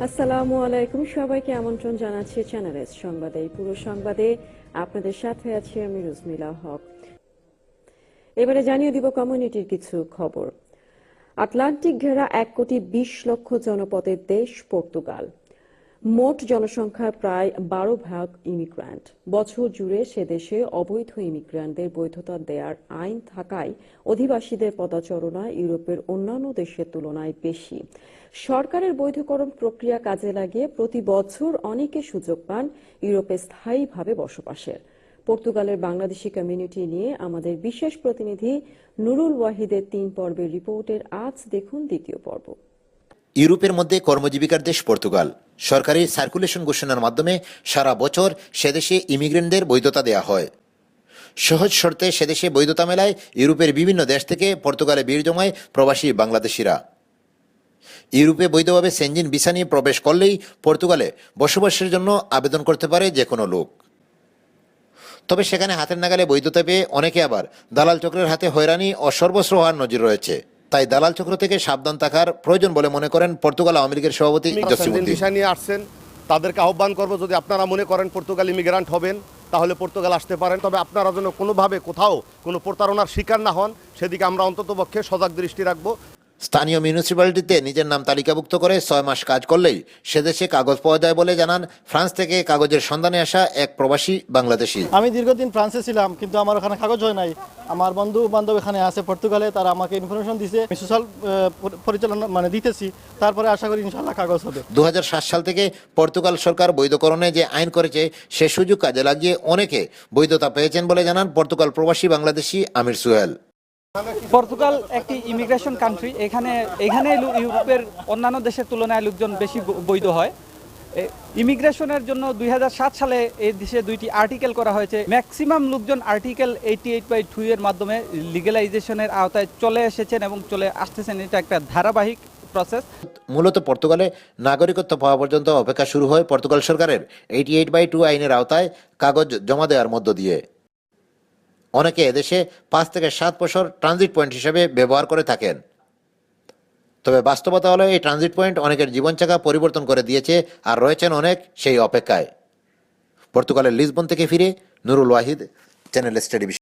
আসসালামু আলাইকুম, সবাইকে আমন্ত্রণ জানাচ্ছি চ্যানেল এস সংবাদে। এই পুরো সংবাদে আপনাদের সাথে আছি আমি রুজমিলা হক। এবারে জানিয়ে দিব কমিউনিটির কিছু খবর। আটলান্টিক ঘেরা 1,20,00,000 জনপদের দেশ পর্তুগাল। মোট জনসংখ্যার প্রায় 12% ইমিগ্রান্ট। বছর জুড়ে সে দেশে অবৈধ ইমিগ্রান্টদের বৈধতা দেওয়ার আইন থাকায় অধিবাসীদের পদচারণা ইউরোপের অন্যান্য দেশের তুলনায় বেশি। সরকারের বৈধকরণ প্রক্রিয়া কাজে লাগিয়ে প্রতি বছর অনেকে সুযোগ পান ইউরোপে স্থায়ীভাবে বসবাসের। পর্তুগালের বাংলাদেশি কমিউনিটি নিয়ে আমাদের বিশেষ প্রতিনিধি নুরুল ওয়াহিদের 3 পর্বের রিপোর্টের আজ দেখুন দ্বিতীয় পর্ব। ইউরোপের মধ্যে কর্মজীবিকার দেশ পর্তুগাল। সরকারি সার্কুলেশন ঘোষণার মাধ্যমে সারা বছর সেদেশে ইমিগ্রেন্টদের বৈধতা দেওয়া হয়। সহজ শর্তে সেদেশে বৈধতা মেলায় ইউরোপের বিভিন্ন দেশ থেকে পর্তুগালে ভিড় জমায় প্রবাসী বাংলাদেশিরা। ইউরোপে বৈধভাবে সেনজিন ভিসা নিয়ে প্রবেশ করলেই পর্তুগালে বসবাসের জন্য আবেদন করতে পারে যে কোনো লোক। তবে সেখানে হাতের নাগালে বৈধতা পেয়ে অনেকে আবার দালাল চক্রের হাতে হয়রানি ও সর্বস্ব হওয়ার নজির রয়েছে। তাই দালাল চক্র থেকে সাবধান থাকার প্রয়োজন বলে মনে করেন পর্তুগাল আওয়ামী লীগের সভাপতি জসিমউদ্দিন। ভিসা নিয়ে আসছেন, তাদেরকে আহ্বান করব, যদি আপনারা মনে করেন পর্তুগাল ইমিগ্রান্ট হবেন তাহলে পর্তুগাল আসতে পারেন। তবে আপনারা যেন কোনোভাবে কোথাও কোনো প্রতারণার শিকার না হন, সেদিকে আমরা অন্ততপক্ষে সজাগ দৃষ্টি রাখবো। স্থানীয় মিউনিসিপ্যালিটিতে নিজের নাম তালিকাভুক্ত করে 6 মাস কাজ করলেই সেদেশে কাগজ পাওয়া যায় বলে জানান ফ্রান্স থেকে কাগজের সন্ধানে আসা এক প্রবাসী বাংলাদেশি। আমি দীর্ঘদিন ফ্রান্সে ছিলাম, কিন্তু আমার ওখানে কাগজ হয় নাই। আমার বন্ধু বান্ধব এখানে আছে পর্তুগালে, তারা আমাকে ইনফরমেশন দিয়েছে, আমি সোশ্যাল পরিচালনা দিতেছি, তারপরে আশা করি ইনশাল্লাহ কাগজ হবে। 2007 সাল থেকে পর্তুগাল সরকার বৈধকরণে যে আইন করেছে সে সুযোগ কাজে লাগিয়ে অনেকে বৈধতা পেয়েছেন বলে জানান পর্তুগাল প্রবাসী বাংলাদেশি আমির সুহেল। পর্তুগাল একটি ইমিগ্রেশন কান্ট্রি। এখানে ইউরোপের অন্যান্য দেশের তুলনায় লোকজন বেশি বৈধ হয়। ইমিগ্রেশনের জন্য 2007 সালে এই দেশে 2টি আর্টিকেল করা হয়েছে। ম্যাক্সিমাম লোকজন আর্টিকেল 88/2 এর মাধ্যমে লিগ্যালাইজেশনের আওতায় চলে এসেছেন এবং চলে আসতেছেন। এটা একটা ধারাবাহিক প্রসেস। মূলত পর্তুগালে নাগরিকত্ব পাওয়া পর্যন্ত অপেক্ষা শুরু হয় পর্তুগাল সরকারের 88/2 আইনের আওতায় কাগজ জমা দেওয়ার মধ্য দিয়ে। অনেকে এদেশে 5 থেকে 7 বছর ট্রানজিট পয়েন্ট হিসেবে ব্যবহার করে থাকেন। তবে বাস্তবতা হলো এই ট্রানজিট পয়েন্ট অনেকের জীবনচাকা পরিবর্তন করে দিয়েছে, আর রয়েছেন অনেক সেই অপেক্ষায়। পর্তুগালের লিসবন থেকে ফিরে Nurul Wahid, channel S television.